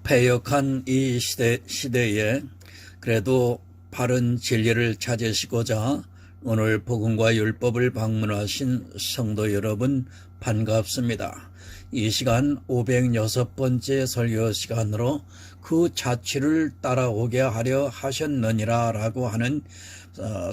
패역한 이 시대에 그래도 바른 진리를 찾으시고자 오늘 복음과 율법을 방문하신 성도 여러분 반갑습니다. 이 시간 506번째 설교 시간으로 그 자취를 따라오게 하려 하셨느니라 라고 하는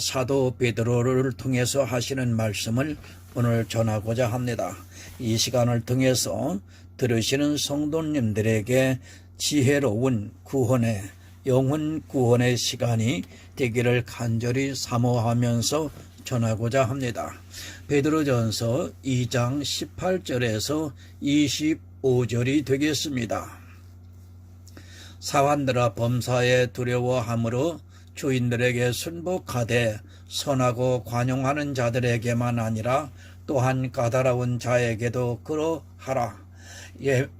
사도 베드로를 통해서 하시는 말씀을 오늘 전하고자 합니다. 이 시간을 통해서 들으시는 성도님들에게 지혜로운 구원의 영혼 구원의 시간이 되기를 간절히 사모하면서 전하고자 합니다. 베드로전서 2장 18절에서 25절이 되겠습니다. 사환들아 범사에 두려워함으로 주인들에게 순복하되 선하고 관용하는 자들에게만 아니라 또한 까다로운 자에게도 그러하라.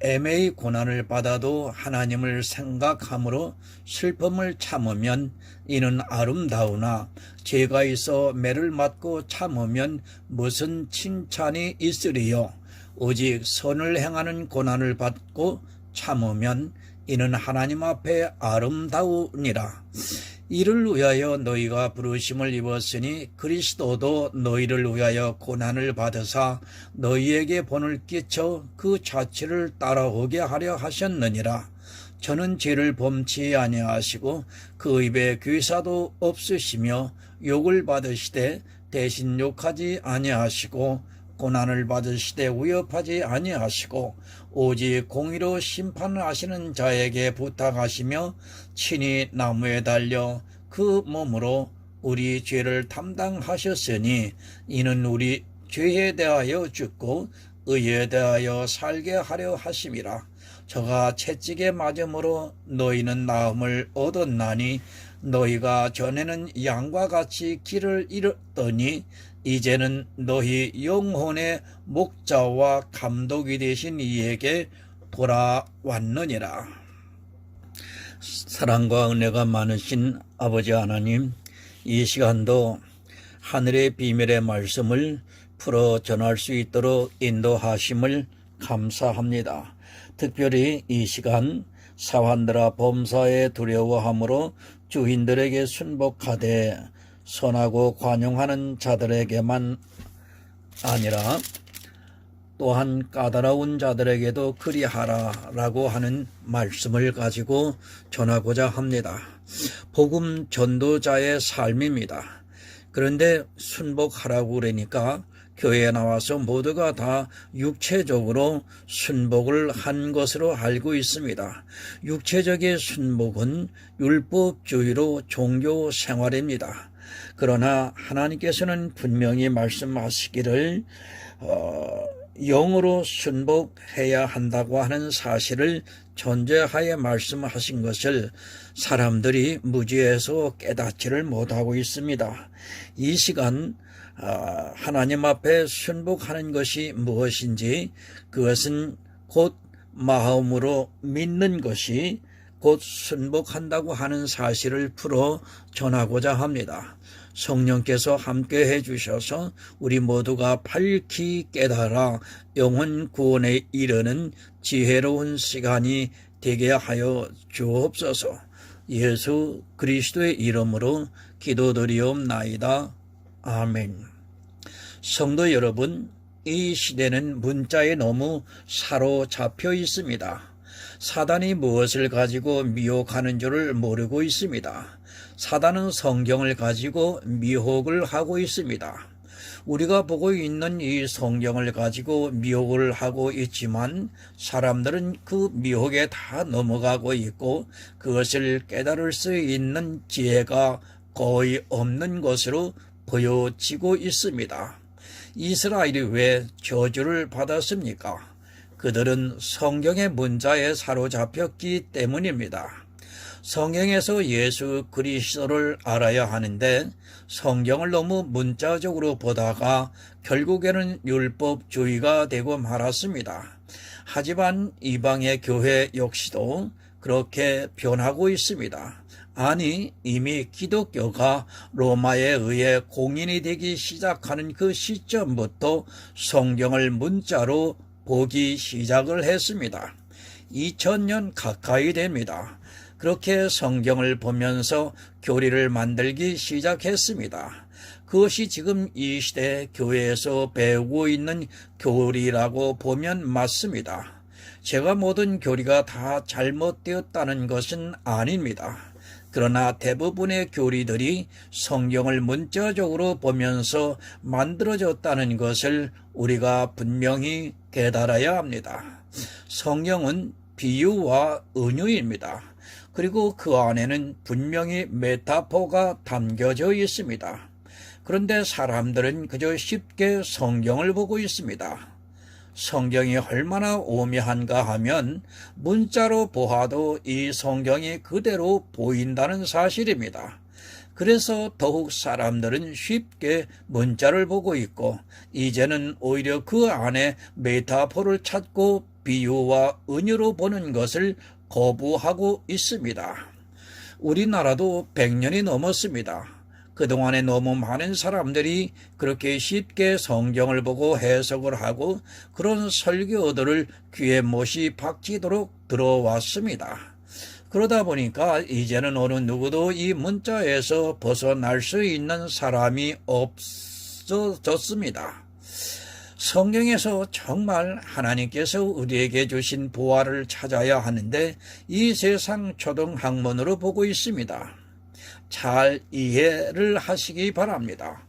애매히 고난을 받아도 하나님을 생각함으로 슬픔을 참으면 이는 아름다우나 죄가 있어 매를 맞고 참으면 무슨 칭찬이 있으리요. 오직 선을 행하는 고난을 받고 참으면 이는 하나님 앞에 아름다우니라. 이를 위하여 너희가 부르심을 입었으니 그리스도도 너희를 위하여 고난을 받으사 너희에게 본을 끼쳐 그 자취를 따라오게 하려 하셨느니라. 저는 죄를 범치 아니하시고 그 입에 괴사도 없으시며 욕을 받으시되 대신 욕하지 아니하시고 고난을 받으시되 위협하지 아니하시고 오직 공의로 심판하시는 자에게 부탁하시며 친히 나무에 달려 그 몸으로 우리 죄를 담당하셨으니 이는 우리 죄에 대하여 죽고 의에 대하여 살게 하려 하심이라. 저가 채찍에 맞음으로 너희는 나음을 얻었나니 너희가 전에는 양과 같이 길을 잃었더니 이제는 너희 영혼의 목자와 감독이 되신 이에게 돌아왔느니라. 사랑과 은혜가 많으신 아버지 하나님, 이 시간도 하늘의 비밀의 말씀을 풀어 전할 수 있도록 인도하심을 감사합니다. 특별히 이 시간 사환들아 범사에 두려워함으로 주인들에게 순복하되 선하고 관용하는 자들에게만 아니라 또한 까다로운 자들에게도 그리하라 라고 하는 말씀을 가지고 전하고자 합니다. 복음 전도자의 삶입니다. 그런데 순복하라고 그러니까 교회에 나와서 모두가 다 육체적으로 순복을 한 것으로 알고 있습니다. 육체적인 순복은 율법주의로 종교 생활입니다. 그러나 하나님께서는 분명히 말씀하시기를 영으로 순복해야 한다고 하는 사실을 전제하에 말씀하신 것을 사람들이 무지해서 깨닫지를 못하고 있습니다. 이 시간 하나님 앞에 순복하는 것이 무엇인지 그것은 곧 마음으로 믿는 것이 곧 순복한다고 하는 사실을 풀어 전하고자 합니다. 성령께서 함께 해주셔서 우리 모두가 밝히 깨달아 영혼 구원에 이르는 지혜로운 시간이 되게 하여 주옵소서. 예수 그리스도의 이름으로 기도드리옵나이다. 아멘. 성도 여러분, 이 시대는 문자에 너무 사로잡혀 있습니다. 사단이 무엇을 가지고 미혹하는 줄을 모르고 있습니다. 사단은 성경을 가지고 미혹을 하고 있습니다. 우리가 보고 있는 이 성경을 가지고 미혹을 하고 있지만 사람들은 그 미혹에 다 넘어가고 있고 그것을 깨달을 수 있는 지혜가 거의 없는 것으로 보여지고 있습니다. 이스라엘이 왜 저주를 받았습니까? 그들은 성경의 문자에 사로잡혔기 때문입니다. 성경에서 예수 그리스도를 알아야 하는데 성경을 너무 문자적으로 보다가 결국에는 율법주의가 되고 말았습니다. 하지만 이방의 교회 역시도 그렇게 변하고 있습니다. 아니, 이미 기독교가 로마에 의해 공인이 되기 시작하는 그 시점부터 성경을 문자로 보기 시작을 했습니다. 2000년 가까이 됩니다. 그렇게 성경을 보면서 교리를 만들기 시작했습니다. 그것이 지금 이 시대 교회에서 배우고 있는 교리라고 보면 맞습니다. 제가 모든 교리가 다 잘못되었다는 것은 아닙니다. 그러나 대부분의 교리들이 성경을 문자적으로 보면서 만들어졌다는 것을 우리가 분명히 깨달아야 합니다. 성경은 비유와 은유입니다. 그리고 그 안에는 분명히 메타포가 담겨져 있습니다. 그런데 사람들은 그저 쉽게 성경을 보고 있습니다. 성경이 얼마나 오묘한가 하면 문자로 보아도 이 성경이 그대로 보인다는 사실입니다. 그래서 더욱 사람들은 쉽게 문자를 보고 있고 이제는 오히려 그 안에 메타포를 찾고 비유와 은유로 보는 것을 거부하고 있습니다. 우리나라도 100년이 넘었습니다. 그동안에 너무 많은 사람들이 그렇게 쉽게 성경을 보고 해석을 하고 그런 설교들을 귀에 못이 박히도록 들어왔습니다. 그러다 보니까 이제는 어느 누구도 이 문자에서 벗어날 수 있는 사람이 없어졌습니다. 성경에서 정말 하나님께서 우리에게 주신 보화를 찾아야 하는데 이 세상 초등학문으로 보고 있습니다. 잘 이해를 하시기 바랍니다.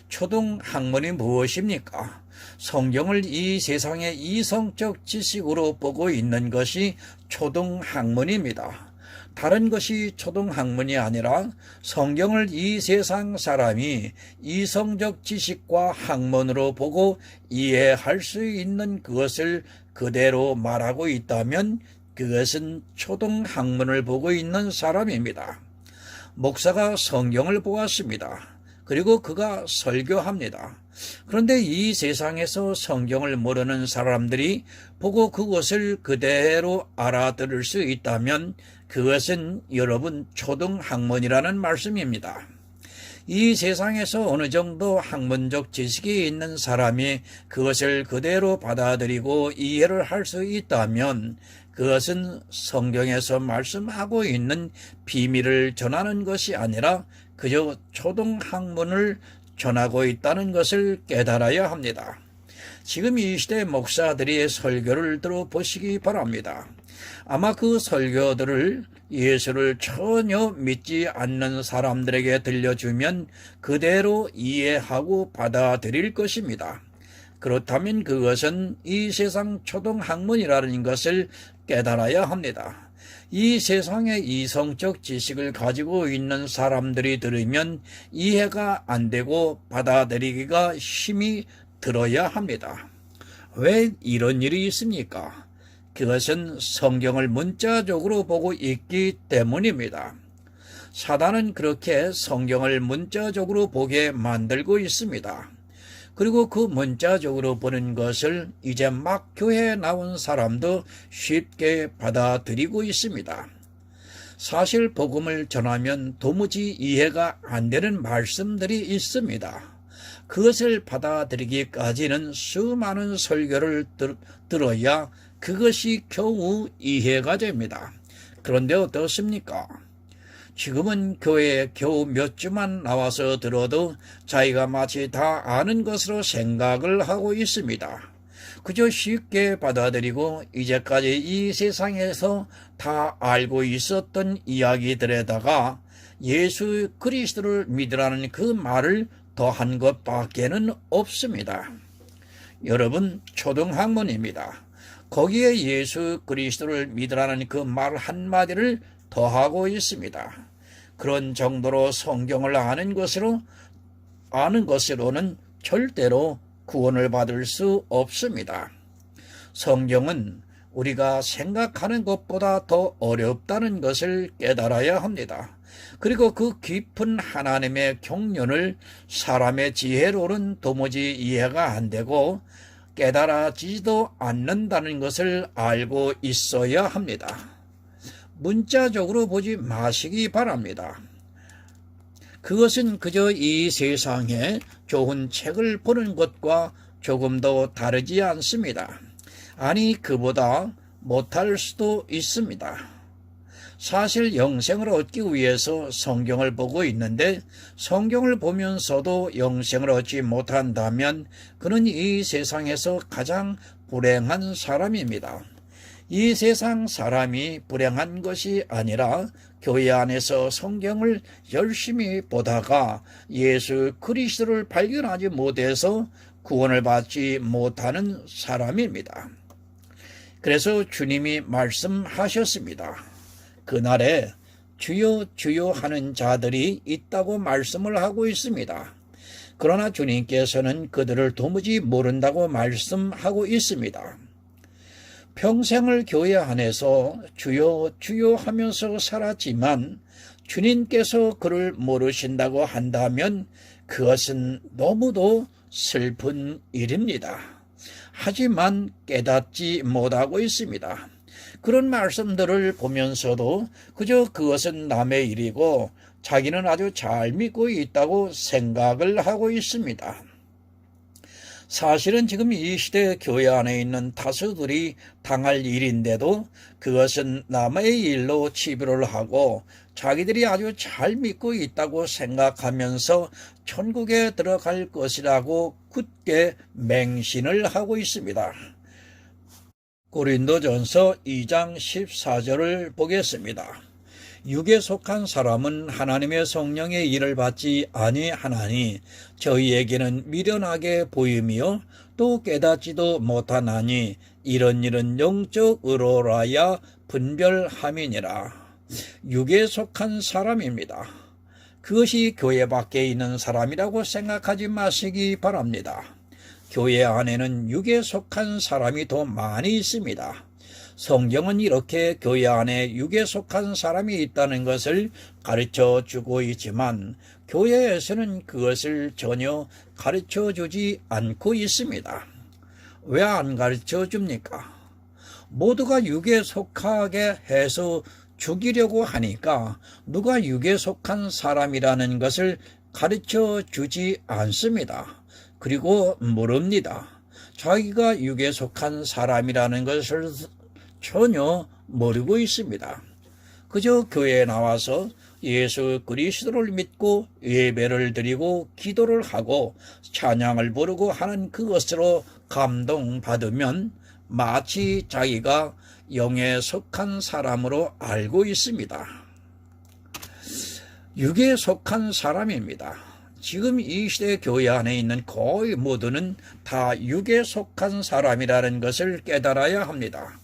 초등학문이 무엇입니까? 성경을 이 세상의 이성적 지식으로 보고 있는 것이 초등학문입니다. 다른 것이 초등학문이 아니라 성경을 이 세상 사람이 이성적 지식과 학문으로 보고 이해할 수 있는 그것을 그대로 말하고 있다면 그것은 초등학문을 보고 있는 사람입니다. 목사가 성경을 보았습니다. 그리고 그가 설교합니다. 그런데 이 세상에서 성경을 모르는 사람들이 보고 그것을 그대로 알아들을 수 있다면 그것은 여러분 초등학문이라는 말씀입니다. 이 세상에서 어느 정도 학문적 지식이 있는 사람이 그것을 그대로 받아들이고 이해를 할 수 있다면 그것은 성경에서 말씀하고 있는 비밀을 전하는 것이 아니라 그저 초등학문을 전하고 있다는 것을 깨달아야 합니다. 지금 이 시대 목사들의 설교를 들어보시기 바랍니다. 아마 그 설교들을 예수를 전혀 믿지 않는 사람들에게 들려주면 그대로 이해하고 받아들일 것입니다. 그렇다면 그것은 이 세상 초등학문이라는 것을 깨달아야 합니다. 이 세상의 이성적 지식을 가지고 있는 사람들이 들으면 이해가 안 되고 받아들이기가 힘이 들어야 합니다. 왜 이런 일이 있습니까? 그것은 성경을 문자적으로 보고 있기 때문입니다. 사단은 그렇게 성경을 문자적으로 보게 만들고 있습니다. 그리고 그 문자적으로 보는 것을 이제 막 교회에 나온 사람도 쉽게 받아들이고 있습니다. 사실 복음을 전하면 도무지 이해가 안 되는 말씀들이 있습니다. 그것을 받아들이기까지는 수많은 설교를 들어야 그것이 겨우 이해가 됩니다. 그런데 어떻습니까? 지금은 교회에 겨우 몇 주만 나와서 들어도 자기가 마치 다 아는 것으로 생각을 하고 있습니다. 그저 쉽게 받아들이고 이제까지 이 세상에서 다 알고 있었던 이야기들에다가 예수 그리스도를 믿으라는 그 말을 더한 것밖에는 없습니다. 여러분, 초등학문입니다. 거기에 예수 그리스도를 믿으라는 그 말 한마디를 더하고 있습니다. 그런 정도로 성경을 아는 것으로는 절대로 구원을 받을 수 없습니다. 성경은 우리가 생각하는 것보다 더 어렵다는 것을 깨달아야 합니다. 그리고 그 깊은 하나님의 경륜을 사람의 지혜로는 도무지 이해가 안 되고 깨달아지지도 않는다는 것을 알고 있어야 합니다. 문자적으로 보지 마시기 바랍니다. 그것은 그저 이 세상에 좋은 책을 보는 것과 조금도 다르지 않습니다. 아니, 그보다 못할 수도 있습니다. 사실 영생을 얻기 위해서 성경을 보고 있는데 성경을 보면서도 영생을 얻지 못한다면 그는 이 세상에서 가장 불행한 사람입니다. 이 세상 사람이 불행한 것이 아니라 교회 안에서 성경을 열심히 보다가 예수 그리스도를 발견하지 못해서 구원을 받지 못하는 사람입니다. 그래서 주님이 말씀하셨습니다. 그날에 주여 주여 하는 자들이 있다고 말씀을 하고 있습니다. 그러나 주님께서는 그들을 도무지 모른다고 말씀하고 있습니다. 평생을 교회 안에서 주여 주여 하면서 살았지만 주님께서 그를 모르신다고 한다면 그것은 너무도 슬픈 일입니다. 하지만 깨닫지 못하고 있습니다. 그런 말씀들을 보면서도 그저 그것은 남의 일이고 자기는 아주 잘 믿고 있다고 생각을 하고 있습니다. 사실은 지금 이 시대 교회 안에 있는 다수들이 당할 일인데도 그것은 남의 일로 치부를 하고 자기들이 아주 잘 믿고 있다고 생각하면서 천국에 들어갈 것이라고 굳게 맹신을 하고 있습니다. 고린도전서 2장 14절을 보겠습니다. 육에 속한 사람은 하나님의 성령의 일을 받지 아니하나니 저희에게는 미련하게 보임이요 또 깨닫지도 못하나니 이런 일은 영적으로라야 분별함이니라. 육에 속한 사람입니다. 그것이 교회 밖에 있는 사람이라고 생각하지 마시기 바랍니다. 교회 안에는 육에 속한 사람이 더 많이 있습니다. 성경은 이렇게 교회 안에 육에 속한 사람이 있다는 것을 가르쳐 주고 있지만 교회에서는 그것을 전혀 가르쳐 주지 않고 있습니다. 왜 안 가르쳐 줍니까? 모두가 육에 속하게 해서 죽이려고 하니까 누가 육에 속한 사람이라는 것을 가르쳐 주지 않습니다. 그리고 모릅니다. 자기가 육에 속한 사람이라는 것을 전혀 모르고 있습니다. 그저 교회에 나와서 예수 그리스도를 믿고 예배를 드리고 기도를 하고 찬양을 부르고 하는 그것으로 감동받으면 마치 자기가 영에 속한 사람으로 알고 있습니다. 육에 속한 사람입니다. 지금 이 시대 교회 안에 있는 거의 모두는 다 육에 속한 사람이라는 것을 깨달아야 합니다.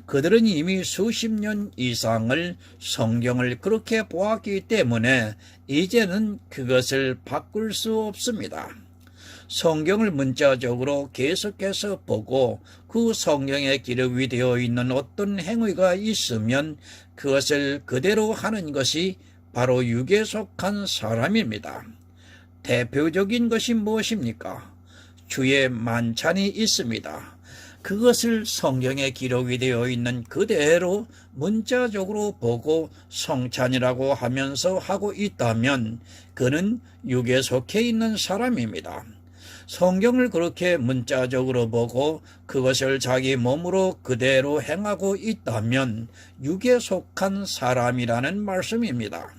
그들은 이미 수십 년 이상을 성경을 그렇게 보았기 때문에 이제는 그것을 바꿀 수 없습니다. 성경을 문자적으로 계속해서 보고 그 성경에 기록이 되어 있는 어떤 행위가 있으면 그것을 그대로 하는 것이 바로 육에 속한 사람입니다. 대표적인 것이 무엇입니까? 주의 만찬이 있습니다. 그것을 성경에 기록이 되어 있는 그대로 문자적으로 보고 성찬이라고 하면서 하고 있다면 그는 육에 속해 있는 사람입니다. 성경을 그렇게 문자적으로 보고 그것을 자기 몸으로 그대로 행하고 있다면 육에 속한 사람이라는 말씀입니다.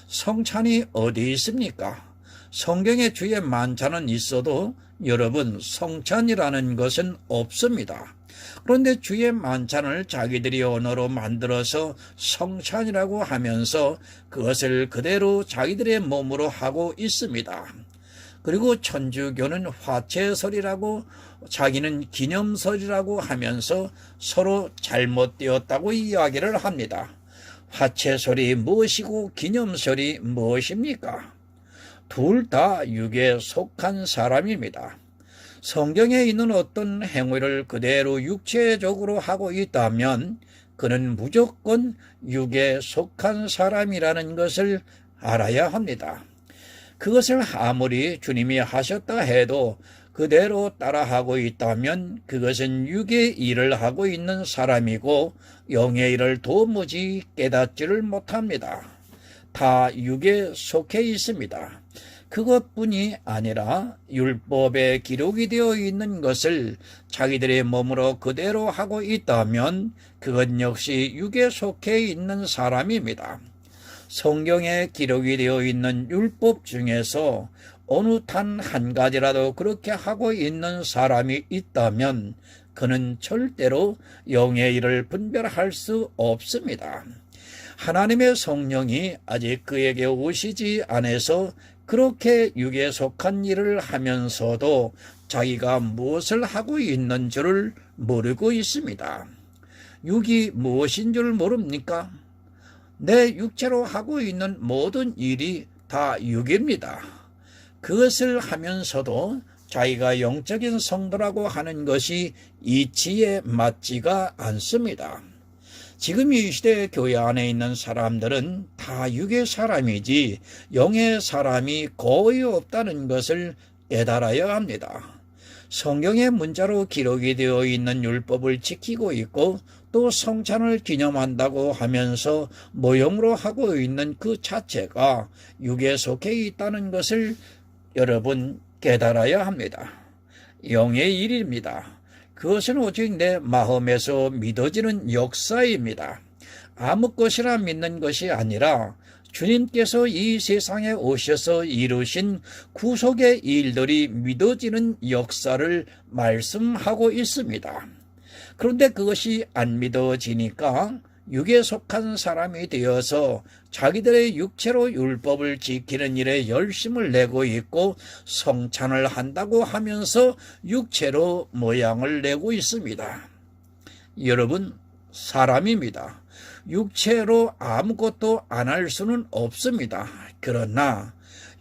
성찬이 어디 있습니까? 성경에 주의 만찬은 있어도 여러분 성찬이라는 것은 없습니다. 그런데 주의 만찬을 자기들이 언어로 만들어서 성찬이라고 하면서 그것을 그대로 자기들의 몸으로 하고 있습니다. 그리고 천주교는 화채설이라고 자기는 기념설이라고 하면서 서로 잘못되었다고 이야기를 합니다. 화채설이 무엇이고 기념설이 무엇입니까? 둘 다 육에 속한 사람입니다. 성경에 있는 어떤 행위를 그대로 육체적으로 하고 있다면 그는 무조건 육에 속한 사람이라는 것을 알아야 합니다. 그것을 아무리 주님이 하셨다 해도 그대로 따라하고 있다면 그것은 육의 일을 하고 있는 사람이고 영의 일을 도무지 깨닫지를 못합니다. 다 육에 속해 있습니다. 그것뿐이 아니라 율법에 기록이 되어 있는 것을 자기들의 몸으로 그대로 하고 있다면 그것 역시 육에 속해 있는 사람입니다. 성경에 기록이 되어 있는 율법 중에서 어느 단 한 가지라도 그렇게 하고 있는 사람이 있다면 그는 절대로 영의 일을 분별할 수 없습니다. 하나님의 성령이 아직 그에게 오시지 않아서 그렇게 육에 속한 일을 하면서도 자기가 무엇을 하고 있는 줄을 모르고 있습니다. 육이 무엇인 줄 모릅니까? 내 육체로 하고 있는 모든 일이 다 육입니다. 그것을 하면서도 자기가 영적인 성도라고 하는 것이 이치에 맞지가 않습니다. 지금 이 시대 교회 안에 있는 사람들은 다 육의 사람이지 영의 사람이 거의 없다는 것을 깨달아야 합니다. 성경의 문자로 기록이 되어 있는 율법을 지키고 있고 또 성찬을 기념한다고 하면서 모형으로 하고 있는 그 자체가 육에 속해 있다는 것을 여러분 깨달아야 합니다. 영의 일입니다. 그것은 오직 내 마음에서 믿어지는 역사입니다. 아무 것이나 믿는 것이 아니라 주님께서 이 세상에 오셔서 이루신 구속의 일들이 믿어지는 역사를 말씀하고 있습니다. 그런데 그것이 안 믿어지니까 육에 속한 사람이 되어서 자기들의 육체로 율법을 지키는 일에 열심을 내고 있고 성찬을 한다고 하면서 육체로 모양을 내고 있습니다. 여러분, 사람입니다. 육체로 아무것도 안 할 수는 없습니다. 그러나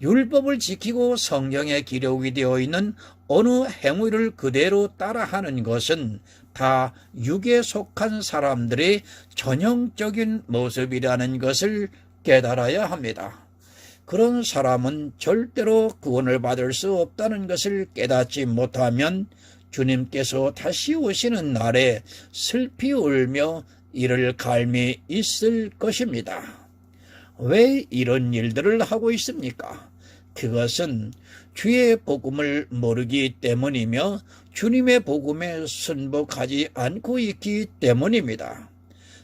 율법을 지키고 성경에 기록이 되어 있는 어느 행위를 그대로 따라하는 것은 다 육에 속한 사람들의 전형적인 모습이라는 것을 깨달아야 합니다. 그런 사람은 절대로 구원을 받을 수 없다는 것을 깨닫지 못하면 주님께서 다시 오시는 날에 슬피 울며 이를 갈미 있을 것입니다. 왜 이런 일들을 하고 있습니까? 그것은 주의 복음을 모르기 때문이며 주님의 복음에 순복하지 않고 있기 때문입니다.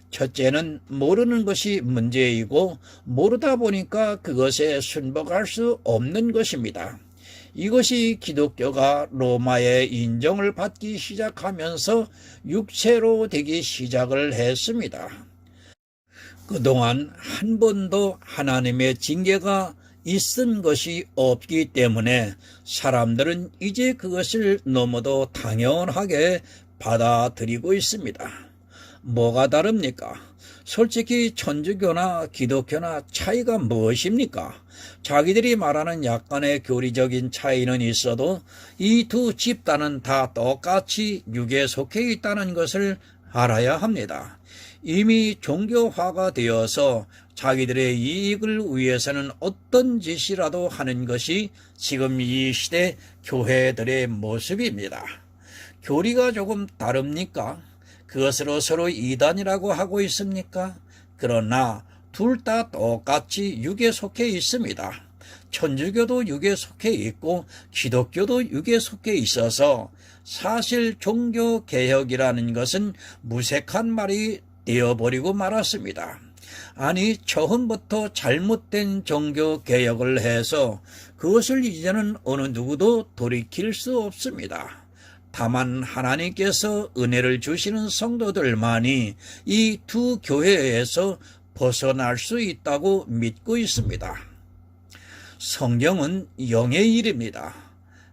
첫째는 모르는 것이 문제이고 모르다 보니까 그것에 순복할 수 없는 것입니다. 이것이 기독교가 로마의 인정을 받기 시작하면서 육체로 되기 시작을 했습니다. 그동안 한 번도 하나님의 징계가 있은 것이 없기 때문에 사람들은 이제 그것을 너무도 당연하게 받아들이고 있습니다. 뭐가 다릅니까? 솔직히 천주교나 기독교나 차이가 무엇입니까? 자기들이 말하는 약간의 교리적인 차이는 있어도 이 두 집단은 다 똑같이 육에 속해 있다는 것을 알아야 합니다. 이미 종교화가 되어서 자기들의 이익을 위해서는 어떤 짓이라도 하는 것이 지금 이 시대 교회들의 모습입니다. 교리가 조금 다릅니까? 그것으로 서로 이단이라고 하고 있습니까? 그러나 둘 다 똑같이 육에 속해 있습니다. 천주교도 육에 속해 있고 기독교도 육에 속해 있어서 사실 종교개혁이라는 것은 무색한 말이 되어버리고 말았습니다. 아니, 처음부터 잘못된 종교개혁을 해서 그것을 이제는 어느 누구도 돌이킬 수 없습니다. 다만 하나님께서 은혜를 주시는 성도들만이 이 두 교회에서 벗어날 수 있다고 믿고 있습니다. 성경은 영의 일입니다.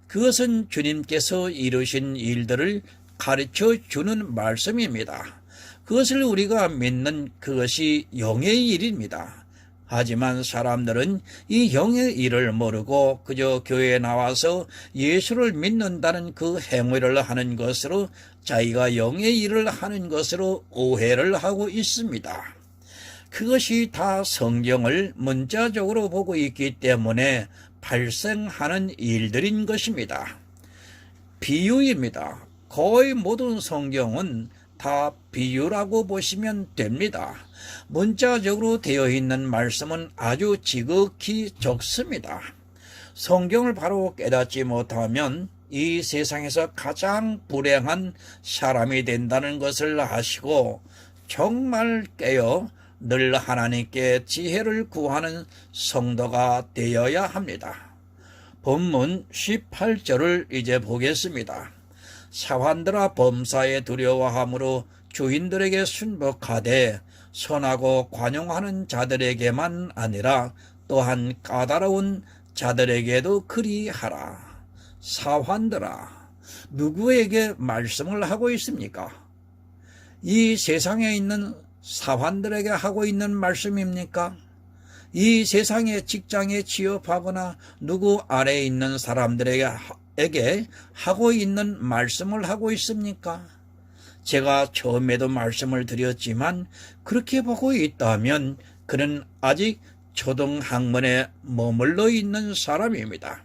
그것은 주님께서 이루신 일들을 가르쳐 주는 말씀입니다. 그것을 우리가 믿는 그것이 영의 일입니다. 하지만 사람들은 이 영의 일을 모르고 그저 교회에 나와서 예수를 믿는다는 그 행위를 하는 것으로 자기가 영의 일을 하는 것으로 오해를 하고 있습니다. 그것이 다 성경을 문자적으로 보고 있기 때문에 발생하는 일들인 것입니다. 비유입니다. 거의 모든 성경은 다 비유라고 보시면 됩니다. 문자적으로 되어 있는 말씀은 아주 지극히 적습니다. 성경을 바로 깨닫지 못하면 이 세상에서 가장 불행한 사람이 된다는 것을 아시고 정말 깨어 늘 하나님께 지혜를 구하는 성도가 되어야 합니다. 본문 18절을 이제 보겠습니다. 사환들아 범사에 두려워함으로 주인들에게 순복하되 선하고 관용하는 자들에게만 아니라 또한 까다로운 자들에게도 그리하라. 사환들아, 누구에게 말씀을 하고 있습니까? 이 세상에 있는 사환들에게 하고 있는 말씀입니까? 이 세상의 직장에 취업하거나 누구 아래에 있는 사람들에게 하고 있는 말씀을 하고 있습니까? 제가 처음에도 말씀을 드렸지만 그렇게 보고 있다면 그는 아직 초등학문에 머물러 있는 사람입니다.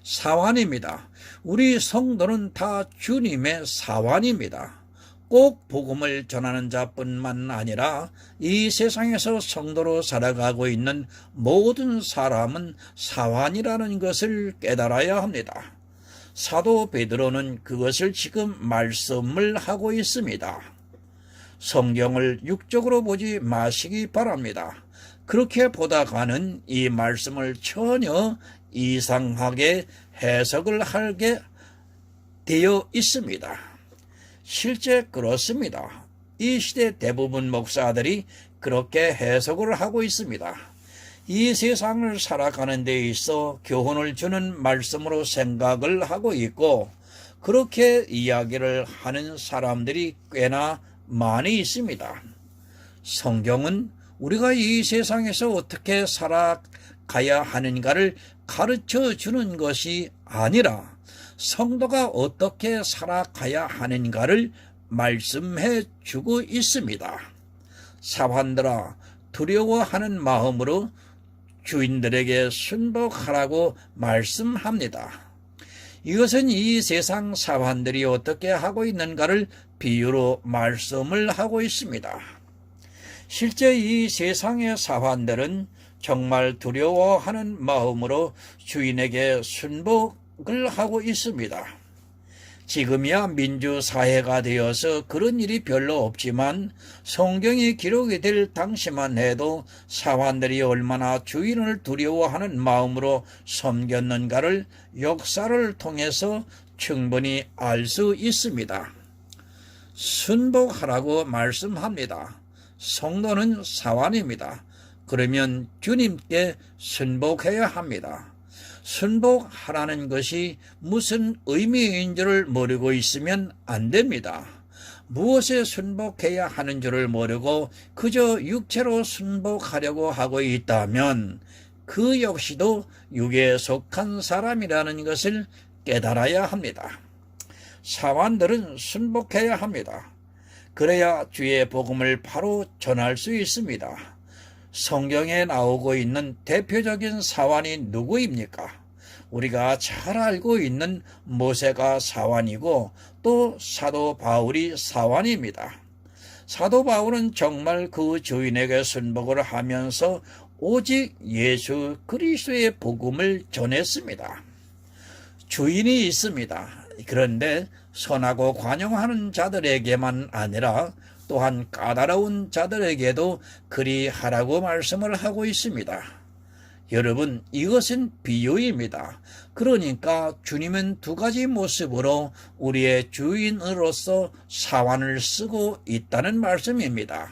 사환입니다. 우리 성도는 다 주님의 사환입니다. 꼭 복음을 전하는 자뿐만 아니라 이 세상에서 성도로 살아가고 있는 모든 사람은 사환이라는 것을 깨달아야 합니다. 사도 베드로는 그것을 지금 말씀을 하고 있습니다. 성경을 육적으로 보지 마시기 바랍니다. 그렇게 보다가는 이 말씀을 전혀 이상하게 해석을 하게 되어 있습니다. 실제 그렇습니다. 이 시대 대부분 목사들이 그렇게 해석을 하고 있습니다. 이 세상을 살아가는 데 있어 교훈을 주는 말씀으로 생각을 하고 있고 그렇게 이야기를 하는 사람들이 꽤나 많이 있습니다. 성경은 우리가 이 세상에서 어떻게 살아가야 하는가를 가르쳐 주는 것이 아니라 성도가 어떻게 살아가야 하는가를 말씀해 주고 있습니다. 사환들아, 두려워하는 마음으로 주인들에게 순복하라고 말씀합니다. 이것은 이 세상 사환들이 어떻게 하고 있는가를 비유로 말씀을 하고 있습니다. 실제 이 세상의 사환들은 정말 두려워하는 마음으로 주인에게 순복을 하고 있습니다. 지금이야 민주사회가 되어서 그런 일이 별로 없지만 성경이 기록이 될 당시만 해도 사환들이 얼마나 주인을 두려워하는 마음으로 섬겼는가를 역사를 통해서 충분히 알 수 있습니다. 순복하라고 말씀합니다. 성도는 사환입니다. 그러면 주님께 순복해야 합니다. 순복하라는 것이 무슨 의미인 줄을 모르고 있으면 안 됩니다. 무엇에 순복해야 하는 줄을 모르고 그저 육체로 순복하려고 하고 있다면 그 역시도 육에 속한 사람이라는 것을 깨달아야 합니다. 사환들은 순복해야 합니다. 그래야 주의 복음을 바로 전할 수 있습니다. 성경에 나오고 있는 대표적인 사환이 누구입니까? 우리가 잘 알고 있는 모세가 사환이고 또 사도 바울이 사환입니다. 사도 바울은 정말 그 주인에게 순복을 하면서 오직 예수 그리스도의 복음을 전했습니다. 주인이 있습니다. 그런데 선하고 관용하는 자들에게만 아니라 또한 까다로운 자들에게도 그리하라고 말씀을 하고 있습니다. 여러분, 이것은 비유입니다. 그러니까 주님은 두 가지 모습으로 우리의 주인으로서 사환을 쓰고 있다는 말씀입니다.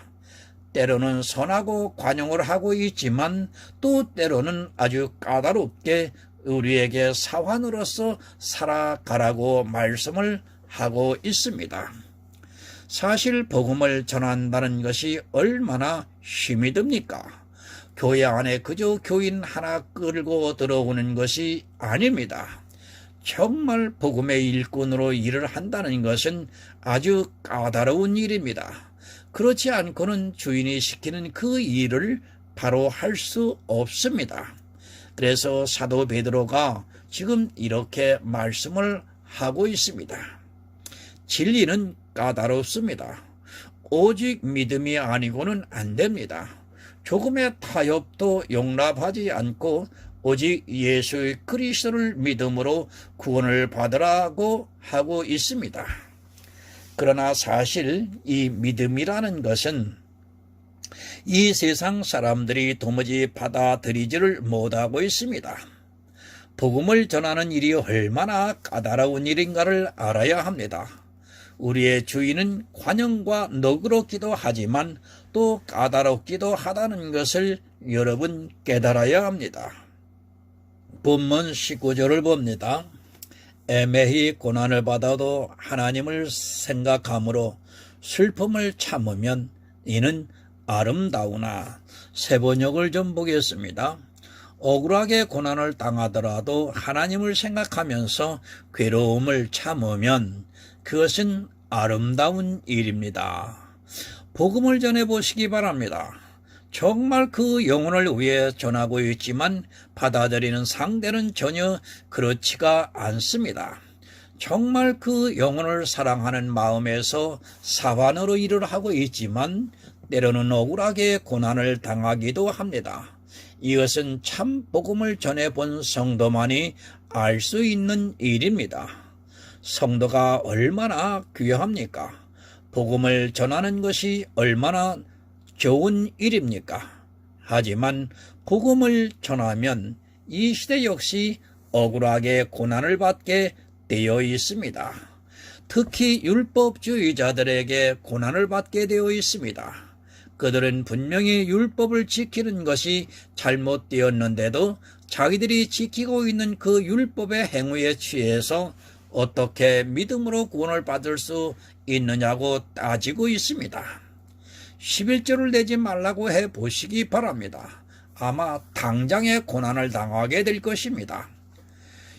때로는 선하고 관용을 하고 있지만 또 때로는 아주 까다롭게 우리에게 사환으로서 살아가라고 말씀을 하고 있습니다. 사실 복음을 전한다는 것이 얼마나 힘이 듭니까? 교회 안에 그저 교인 하나 끌고 들어오는 것이 아닙니다. 정말 복음의 일꾼으로 일을 한다는 것은 아주 까다로운 일입니다. 그렇지 않고는 주인이 시키는 그 일을 바로 할 수 없습니다. 그래서 사도 베드로가 지금 이렇게 말씀을 하고 있습니다. 진리는 까다롭습니다. 오직 믿음이 아니고는 안 됩니다. 조금의 타협도 용납하지 않고 오직 예수 그리스도를 믿음으로 구원을 받으라고 하고 있습니다. 그러나 사실 이 믿음이라는 것은 이 세상 사람들이 도무지 받아들이지를 못하고 있습니다. 복음을 전하는 일이 얼마나 까다로운 일인가를 알아야 합니다. 우리의 주인은 관용과 너그럽기도 하지만 또 까다롭기도 하다는 것을 여러분 깨달아야 합니다. 본문 19절을 봅니다. 애매히 고난을 받아도 하나님을 생각함으로 슬픔을 참으면 이는 아름다우나. 세번역을 좀 보겠습니다. 억울하게 고난을 당하더라도 하나님을 생각하면서 괴로움을 참으면 그것은 아름다운 일입니다. 복음을 전해보시기 바랍니다. 정말 그 영혼을 위해 전하고 있지만 받아들이는 상대는 전혀 그렇지가 않습니다. 정말 그 영혼을 사랑하는 마음에서 사반으로 일을 하고 있지만 때로는 억울하게 고난을 당하기도 합니다. 이것은 참 복음을 전해본 성도만이 알 수 있는 일입니다. 성도가 얼마나 귀합니까? 복음을 전하는 것이 얼마나 좋은 일입니까? 하지만 복음을 전하면 이 시대 역시 억울하게 고난을 받게 되어 있습니다. 특히 율법주의자들에게 고난을 받게 되어 있습니다. 그들은 분명히 율법을 지키는 것이 잘못되었는데도 자기들이 지키고 있는 그 율법의 행위에 취해서 어떻게 믿음으로 구원을 받을 수 있느냐고 따지고 있습니다. 11조를 내지 말라고 해보시기 바랍니다. 아마 당장의 고난을 당하게 될 것입니다.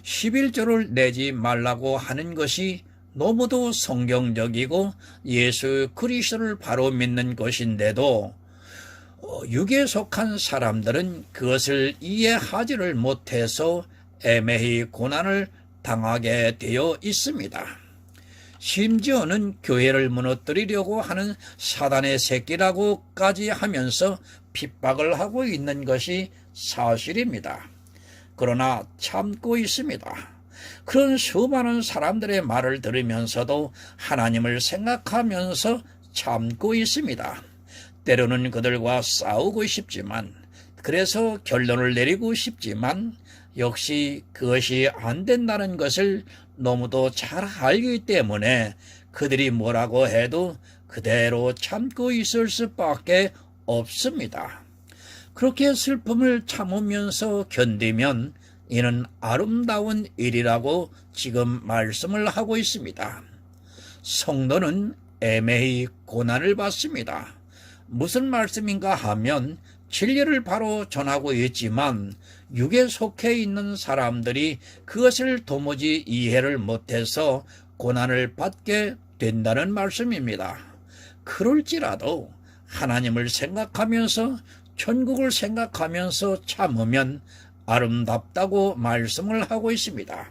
11조를 내지 말라고 하는 것이 너무도 성경적이고 예수 그리스도를 바로 믿는 것인데도 육에 속한 사람들은 그것을 이해하지를 못해서 애매히 고난을 당하게 되어 있습니다. 심지어는 교회를 무너뜨리려고 하는 사단의 새끼라고까지 하면서 핍박을 하고 있는 것이 사실입니다. 그러나 참고 있습니다. 그런 수많은 사람들의 말을 들으면서도 하나님을 생각하면서 참고 있습니다. 때로는 그들과 싸우고 싶지만, 그래서 결론을 내리고 싶지만 역시 그것이 안 된다는 것을 너무도 잘 알기 때문에 그들이 뭐라고 해도 그대로 참고 있을 수밖에 없습니다. 그렇게 슬픔을 참으면서 견디면 이는 아름다운 일이라고 지금 말씀을 하고 있습니다. 성도는 애매히 고난을 받습니다. 무슨 말씀인가 하면 진리를 바로 전하고 있지만 육에 속해 있는 사람들이 그것을 도무지 이해를 못해서 고난을 받게 된다는 말씀입니다. 그럴지라도 하나님을 생각하면서 천국을 생각하면서 참으면 아름답다고 말씀을 하고 있습니다.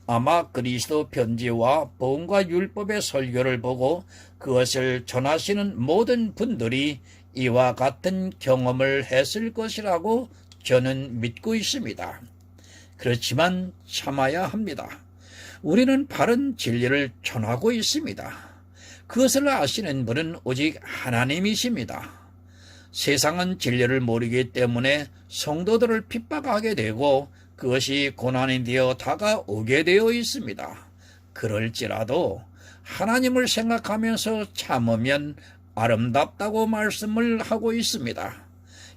아마 그리스도 편지와 복음과 율법의 설교를 보고 그것을 전하시는 모든 분들이 이와 같은 경험을 했을 것이라고 저는 믿고 있습니다. 그렇지만 참아야 합니다. 우리는 바른 진리를 전하고 있습니다. 그것을 아시는 분은 오직 하나님이십니다. 세상은 진리를 모르기 때문에 성도들을 핍박하게 되고 그것이 고난이 되어 다가오게 되어 있습니다. 그럴지라도 하나님을 생각하면서 참으면 아름답다고 말씀을 하고 있습니다.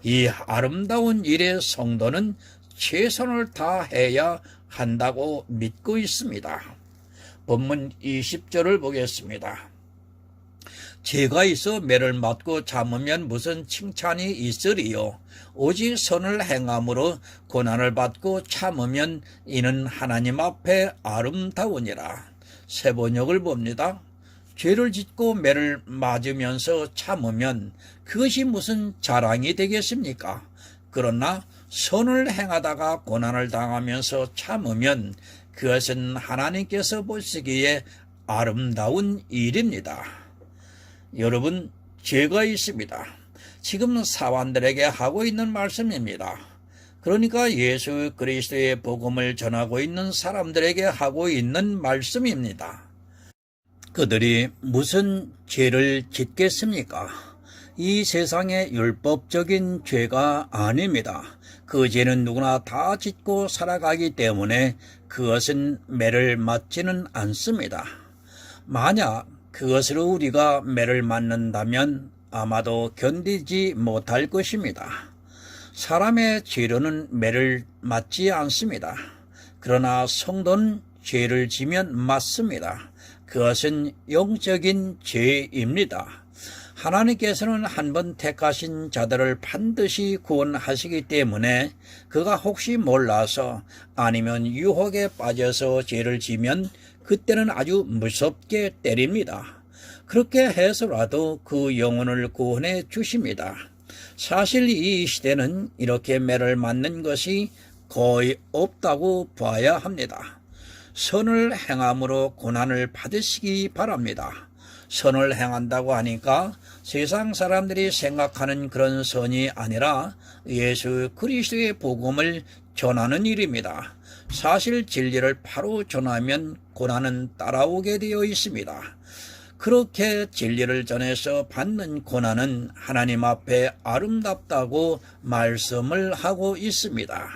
이 아름다운 일에 성도는 최선을 다해야 한다고 믿고 있습니다. 본문 20절을 보겠습니다. 죄가 있어 매를 맞고 참으면 무슨 칭찬이 있으리요. 오직 선을 행함으로 고난을 받고 참으면 이는 하나님 앞에 아름다우니라. 세번역을 봅니다. 죄를 짓고 매를 맞으면서 참으면 그것이 무슨 자랑이 되겠습니까? 그러나 선을 행하다가 고난을 당하면서 참으면 그것은 하나님께서 보시기에 아름다운 일입니다. 여러분, 죄가 있습니다. 지금 사환들에게 하고 있는 말씀입니다. 그러니까 예수 그리스도의 복음을 전하고 있는 사람들에게 하고 있는 말씀입니다. 그들이 무슨 죄를 짓겠습니까? 이 세상의 율법적인 죄가 아닙니다. 그 죄는 누구나 다 짓고 살아가기 때문에 그것은 매를 맞지는 않습니다. 만약 그것으로 우리가 매를 맞는다면 아마도 견디지 못할 것입니다. 사람의 죄로는 매를 맞지 않습니다. 그러나 성도는 죄를 지면 맞습니다. 그것은 영적인 죄입니다. 하나님께서는 한번 택하신 자들을 반드시 구원하시기 때문에 그가 혹시 몰라서 아니면 유혹에 빠져서 죄를 지면 그때는 아주 무섭게 때립니다. 그렇게 해서라도 그 영혼을 구원해 주십니다. 사실 이 시대는 이렇게 매를 맞는 것이 거의 없다고 봐야 합니다. 선을 행함으로 고난을 받으시기 바랍니다. 선을 행한다고 하니까 세상 사람들이 생각하는 그런 선이 아니라 예수 그리스도의 복음을 전하는 일입니다. 사실 진리를 바로 전하면 고난은 따라오게 되어 있습니다. 그렇게 진리를 전해서 받는 고난은 하나님 앞에 아름답다고 말씀을 하고 있습니다.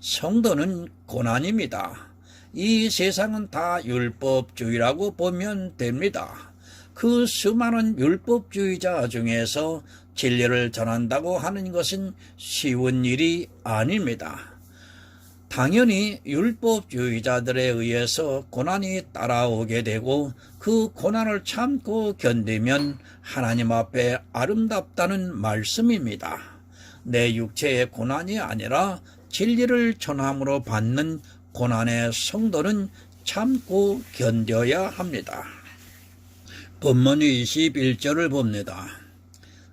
성도는 고난입니다. 이 세상은 다 율법주의라고 보면 됩니다. 그 수많은 율법주의자 중에서 진리를 전한다고 하는 것은 쉬운 일이 아닙니다. 당연히 율법주의자들에 의해서 고난이 따라오게 되고 그 고난을 참고 견디면 하나님 앞에 아름답다는 말씀입니다. 내 육체의 고난이 아니라 진리를 전함으로 받는 고난의 성도는 참고 견뎌야 합니다. 본문 21절을 봅니다.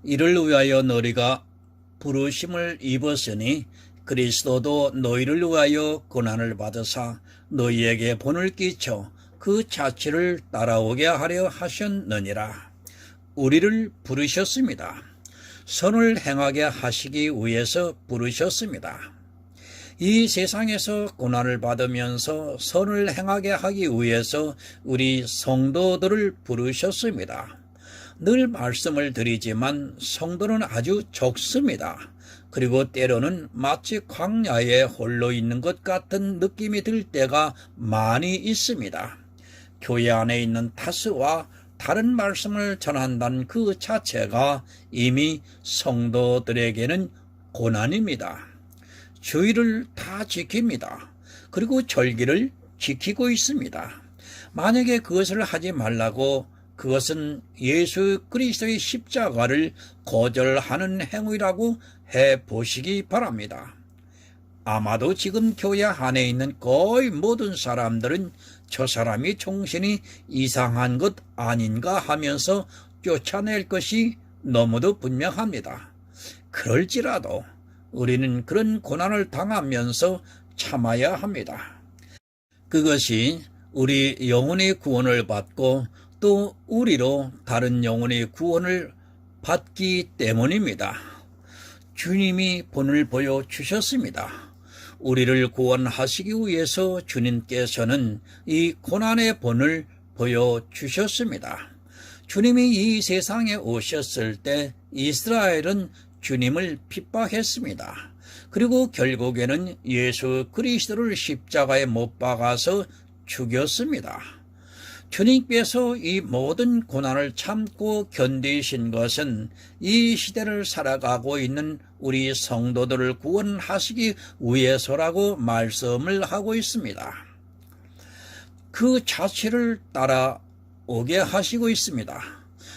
이를 위하여 너희가 부르심을 입었으니 그리스도도 너희를 위하여 고난을 받으사 너희에게 본을 끼쳐 그 자취를 따라오게 하려 하셨느니라. 우리를 부르셨습니다. 선을 행하게 하시기 위해서 부르셨습니다. 이 세상에서 고난을 받으면서 선을 행하게 하기 위해서 우리 성도들을 부르셨습니다. 늘 말씀을 드리지만 성도는 아주 적습니다. 그리고 때로는 마치 광야에 홀로 있는 것 같은 느낌이 들 때가 많이 있습니다. 교회 안에 있는 다스와 다른 말씀을 전한다는 그 자체가 이미 성도들에게는 고난입니다. 주의를 다 지킵니다. 그리고 절기를 지키고 있습니다. 만약에 그것을 하지 말라고 그것은 예수 그리스도의 십자가를 거절하는 행위라고 해보시기 바랍니다. 아마도 지금 교회 안에 있는 거의 모든 사람들은 저 사람이 정신이 이상한 것 아닌가 하면서 쫓아낼 것이 너무도 분명합니다. 그럴지라도 우리는 그런 고난을 당하면서 참아야 합니다. 그것이 우리 영혼의 구원을 받고 또 우리로 다른 영혼의 구원을 받기 때문입니다. 주님이 본을 보여주셨습니다. 우리를 구원하시기 위해서 주님께서는 이 고난의 본을 보여주셨습니다. 주님이 이 세상에 오셨을 때 이스라엘은 주님을 핍박했습니다. 그리고 결국에는 예수 그리스도를 십자가에 못 박아서 죽였습니다. 주님께서 이 모든 고난을 참고 견디신 것은 이 시대를 살아가고 있는 우리 성도들을 구원하시기 위해서라고 말씀을 하고 있습니다. 그 자취를 따라오게 하시고 있습니다.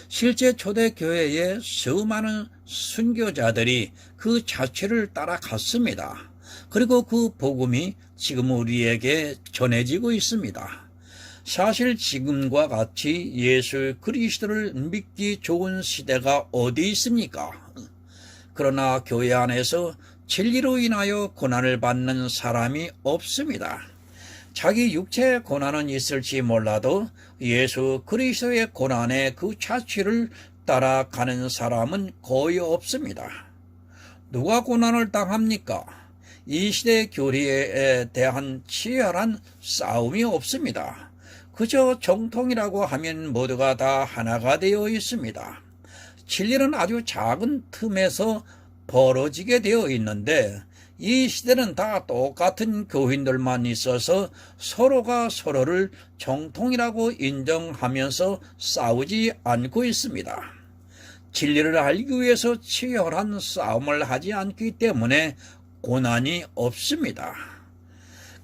실제 초대교회의 수많은 순교자들이 그 자취를 따라갔습니다. 그리고 그 복음이 지금 우리에게 전해지고 있습니다. 사실 지금과 같이 예수 그리스도를 믿기 좋은 시대가 어디 있습니까? 그러나 교회 안에서 진리로 인하여 고난을 받는 사람이 없습니다. 자기 육체의 고난은 있을지 몰라도 예수 그리스도의 고난의 그 자취를 따라가는 사람은 거의 없습니다. 누가 고난을 당합니까? 이 시대 교리에 대한 치열한 싸움이 없습니다. 그저 정통이라고 하면 모두가 다 하나가 되어 있습니다. 진리는 아주 작은 틈에서 벌어지게 되어 있는데 이 시대는 다 똑같은 교인들만 있어서 서로가 서로를 정통이라고 인정하면서 싸우지 않고 있습니다. 진리를 알기 위해서 치열한 싸움을 하지 않기 때문에 고난이 없습니다.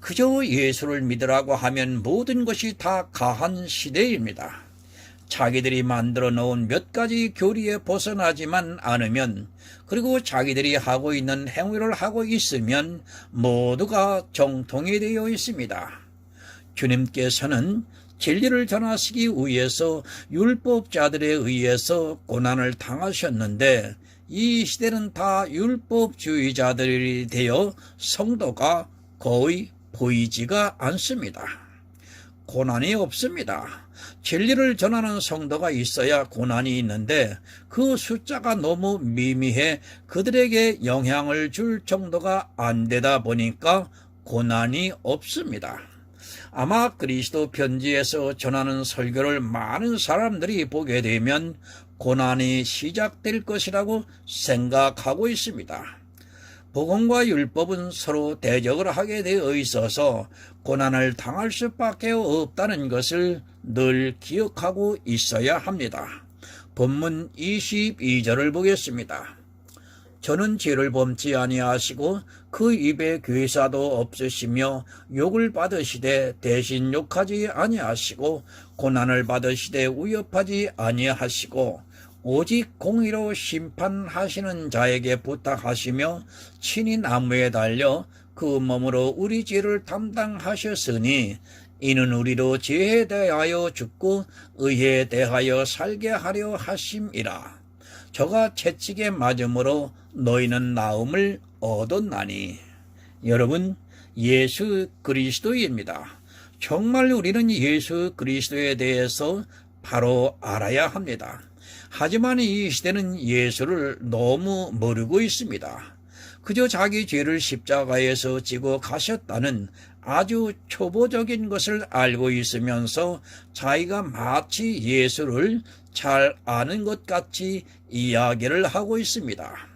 그저 예수를 믿으라고 하면 모든 것이 다 가한 시대입니다. 자기들이 만들어 놓은 몇 가지 교리에 벗어나지만 않으면, 그리고 자기들이 하고 있는 행위를 하고 있으면 모두가 정통이 되어 있습니다. 주님께서는 진리를 전하시기 위해서 율법자들에 의해서 고난을 당하셨는데 이 시대는 다 율법주의자들이 되어 성도가 거의 보이지가 않습니다. 고난이 없습니다. 진리를 전하는 성도가 있어야 고난이 있는데 그 숫자가 너무 미미해 그들에게 영향을 줄 정도가 안 되다 보니까 고난이 없습니다. 아마 그리스도 편지에서 전하는 설교를 많은 사람들이 보게 되면 고난이 시작될 것이라고 생각하고 있습니다. 복음과 율법은 서로 대적을 하게 되어 있어서 고난을 당할 수밖에 없다는 것을 늘 기억하고 있어야 합니다. 본문 22절을 보겠습니다. 저는 죄를 범치 아니하시고 그 입에 괴사도 없으시며 욕을 받으시되 대신 욕하지 아니하시고 고난을 받으시되 위협하지 아니하시고 오직 공의로 심판하시는 자에게 부탁하시며 친히 나무에 달려 그 몸으로 우리 죄를 담당하셨으니 이는 우리로 죄에 대하여 죽고 의에 대하여 살게 하려 하심이라. 저가 채찍에 맞음으로 너희는 나음을 얻었나니. 여러분, 예수 그리스도입니다. 정말 우리는 예수 그리스도에 대해서 바로 알아야 합니다. 하지만 이 시대는 예수를 너무 모르고 있습니다. 그저 자기 죄를 십자가에서 지고 가셨다는 아주 초보적인 것을 알고 있으면서 자기가 마치 예수를 잘 아는 것 같이 이야기를 하고 있습니다.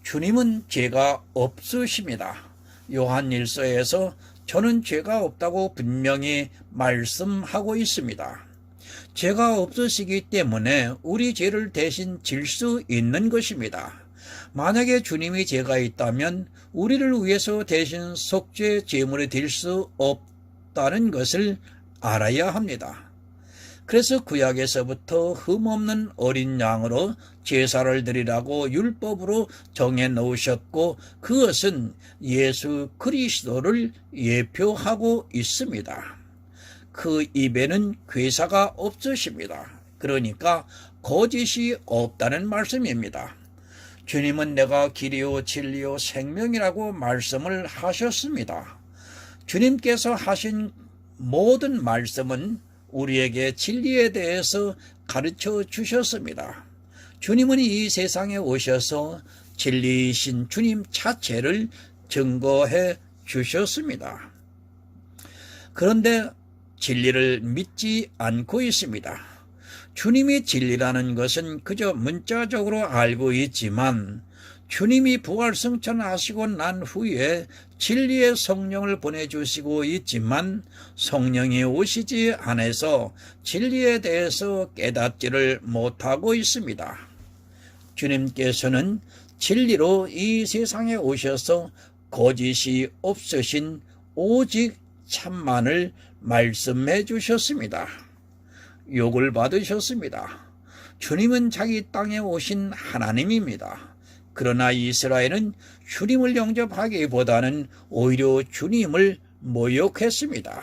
주님은 죄가 없으십니다. 요한일서에서 저는 죄가 없다고 분명히 말씀하고 있습니다. 죄가 없으시기 때문에 우리 죄를 대신 질 수 있는 것입니다. 만약에 주님이 죄가 있다면 우리를 위해서 대신 속죄 제물이 될 수 없다는 것을 알아야 합니다. 그래서 구약에서부터 흠없는 어린 양으로 제사를 드리라고 율법으로 정해 놓으셨고 그것은 예수 그리스도를 예표하고 있습니다. 그 입에는 괴사가 없으십니다. 그러니까 거짓이 없다는 말씀입니다. 주님은 내가 길이요 진리요 생명이라고 말씀을 하셨습니다. 주님께서 하신 모든 말씀은 우리에게 진리에 대해서 가르쳐 주셨습니다. 주님은 이 세상에 오셔서 진리이신 주님 자체를 증거해 주셨습니다. 그런데 진리를 믿지 않고 있습니다. 주님이 진리라는 것은 그저 문자적으로 알고 있지만 주님이 부활승천하시고 난 후에 진리의 성령을 보내주시고 있지만 성령이 오시지 않아서 진리에 대해서 깨닫지를 못하고 있습니다. 주님께서는 진리로 이 세상에 오셔서 거짓이 없으신 오직 참만을 말씀해 주셨습니다. 욕을 받으셨습니다. 주님은 자기 땅에 오신 하나님입니다. 그러나 이스라엘은 주님을 영접하기보다는 오히려 주님을 모욕했습니다.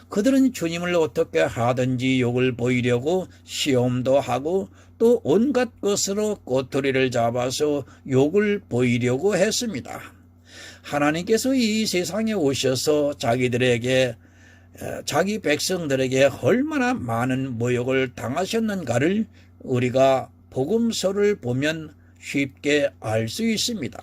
그들은 주님을 어떻게 하든지 욕을 보이려고 시험도 하고 또 온갖 것으로 꼬투리를 잡아서 욕을 보이려고 했습니다. 하나님께서 이 세상에 오셔서 자기 백성들에게 얼마나 많은 모욕을 당하셨는가를 우리가 복음서를 보면 쉽게 알 수 있습니다.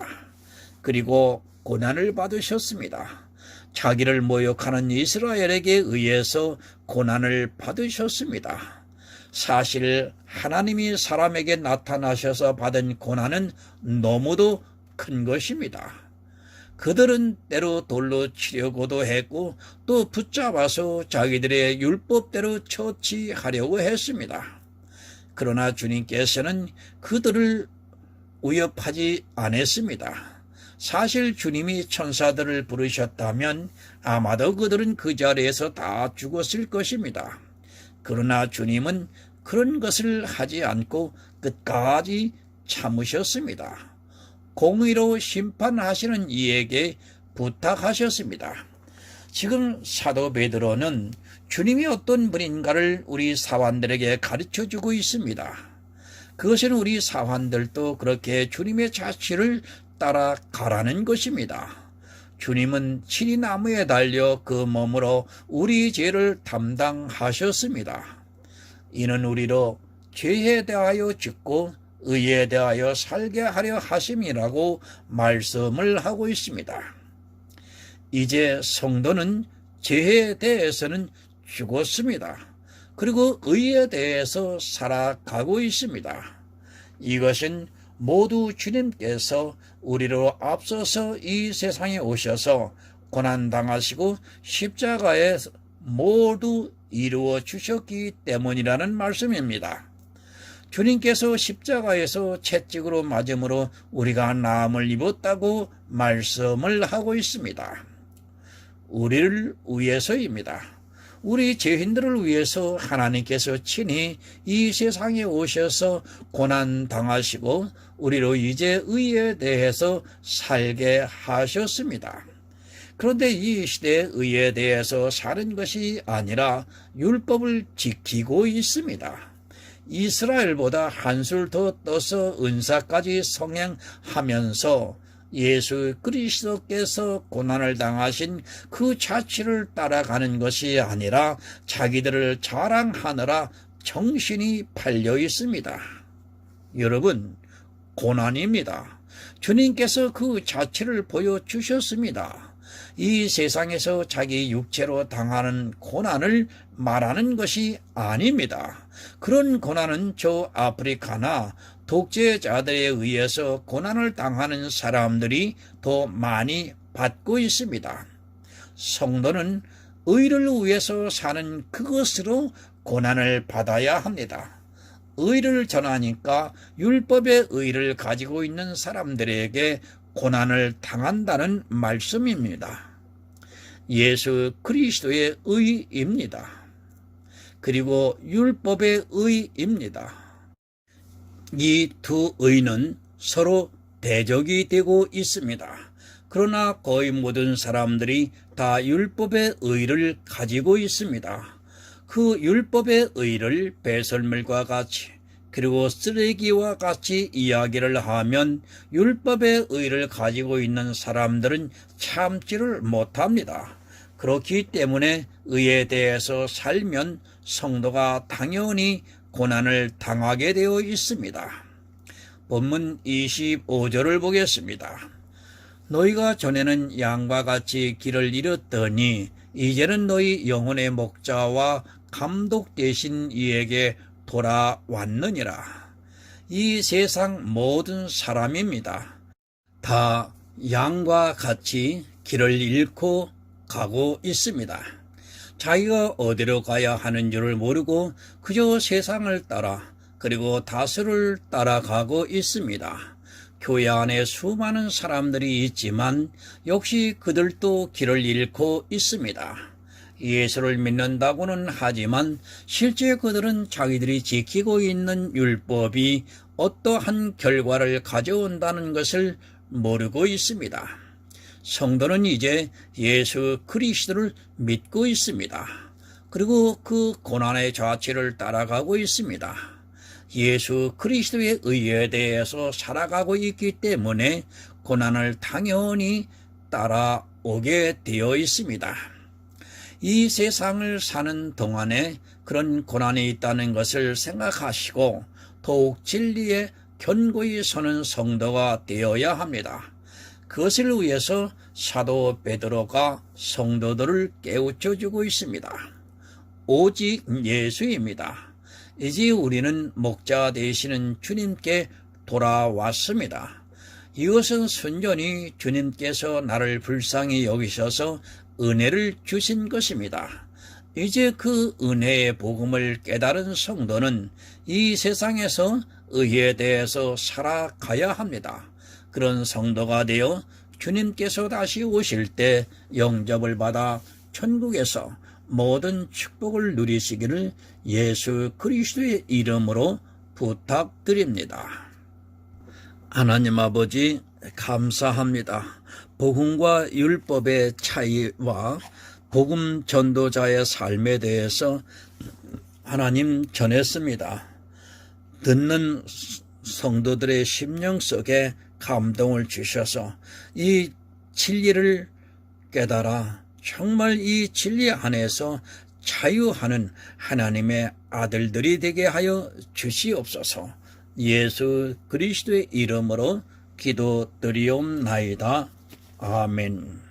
그리고 고난을 받으셨습니다. 자기를 모욕하는 이스라엘에게 의해서 고난을 받으셨습니다. 사실 하나님이 사람에게 나타나셔서 받은 고난은 너무도 큰 것입니다. 그들은 때로 돌로 치려고도 했고 또 붙잡아서 자기들의 율법대로 처치하려고 했습니다. 그러나 주님께서는 그들을 위협하지 않았습니다. 사실 주님이 천사들을 부르셨다면 아마도 그들은 그 자리에서 다 죽었을 것입니다. 그러나 주님은 그런 것을 하지 않고 끝까지 참으셨습니다. 공의로 심판하시는 이에게 부탁하셨습니다. 지금 사도 베드로는 주님이 어떤 분인가를 우리 사환들에게 가르쳐주고 있습니다. 그것은 우리 사환들도 그렇게 주님의 자취를 따라가라는 것입니다. 주님은 친히 나무에 달려 그 몸으로 우리 죄를 담당하셨습니다. 이는 우리로 죄에 대하여 죽고 의에 대하여 살게 하려 하심이라고 말씀을 하고 있습니다. 이제 성도는 죄에 대해서는 죽었습니다. 그리고 의에 대해서 살아가고 있습니다. 이것은 모두 주님께서 우리로 앞서서 이 세상에 오셔서 고난당하시고 십자가에 모두 이루어 주셨기 때문이라는 말씀입니다. 주님께서 십자가에서 채찍으로 맞음으로 우리가 나음을 입었다고 말씀을 하고 있습니다. 우리를 위해서입니다. 우리 죄인들을 위해서 하나님께서 친히 이 세상에 오셔서 고난당하시고 우리로 이제 의에 대해서 살게 하셨습니다. 그런데 이 시대의 의에 대해서 사는 것이 아니라 율법을 지키고 있습니다. 이스라엘보다 한술 더 떠서 은사까지 성행하면서 예수 그리스도께서 고난을 당하신 그 자취를 따라가는 것이 아니라 자기들을 자랑하느라 정신이 팔려 있습니다. 여러분, 고난입니다. 주님께서 그 자취를 보여주셨습니다. 이 세상에서 자기 육체로 당하는 고난을 말하는 것이 아닙니다. 그런 고난은 저 아프리카나 독재자들에 의해서 고난을 당하는 사람들이 더 많이 받고 있습니다. 성도는 의를 위해서 사는 그것으로 고난을 받아야 합니다. 의를 전하니까 율법의 의를 가지고 있는 사람들에게 고난을 당한다는 말씀입니다. 예수 그리스도의 의입니다. 그리고 율법의 의입니다. 이 두 의는 서로 대적이 되고 있습니다. 그러나 거의 모든 사람들이 다 율법의 의를 가지고 있습니다. 그 율법의 의를 배설물과 같이 그리고 쓰레기와 같이 이야기를 하면 율법의 의를 가지고 있는 사람들은 참지를 못합니다. 그렇기 때문에 의에 대해서 살면 성도가 당연히 고난을 당하게 되어 있습니다. 본문 25절을 보겠습니다. 너희가 전에는 양과 같이 길을 잃었더니 이제는 너희 영혼의 목자와 감독 되신 이에게 돌아왔느니라. 이 세상 모든 사람입니다. 다 양과 같이 길을 잃고 가고 있습니다. 자기가 어디로 가야 하는 줄을 모르고 그저 세상을 따라 그리고 다수를 따라가고 있습니다. 교회 안에 수많은 사람들이 있지만 역시 그들도 길을 잃고 있습니다. 예수를 믿는다고는 하지만 실제 그들은 자기들이 지키고 있는 율법이 어떠한 결과를 가져온다는 것을 모르고 있습니다. 성도는 이제 예수 그리스도를 믿고 있습니다. 그리고 그 고난의 자취를 따라가고 있습니다. 예수 그리스도의 의에 대해서 살아가고 있기 때문에 고난을 당연히 따라오게 되어 있습니다. 이 세상을 사는 동안에 그런 고난이 있다는 것을 생각하시고 더욱 진리에 견고히 서는 성도가 되어야 합니다. 그것을 위해서 사도 베드로가 성도들을 깨우쳐주고 있습니다. 오직 예수입니다. 이제 우리는 목자 되시는 주님께 돌아왔습니다. 이것은 순전히 주님께서 나를 불쌍히 여기셔서 은혜를 주신 것입니다. 이제 그 은혜의 복음을 깨달은 성도는 이 세상에서 의에 대해서 살아가야 합니다. 그런 성도가 되어 주님께서 다시 오실 때 영접을 받아 천국에서 모든 축복을 누리시기를 예수 그리스도의 이름으로 부탁드립니다. 하나님 아버지, 감사합니다. 복음과 율법의 차이와 복음 전도자의 삶에 대해서 하나님 전했습니다. 듣는 성도들의 심령 속에 감동을 주셔서 이 진리를 깨달아 정말 이 진리 안에서 자유하는 하나님의 아들들이 되게 하여 주시옵소서. 예수 그리스도의 이름으로 기도드리옵나이다. 아멘.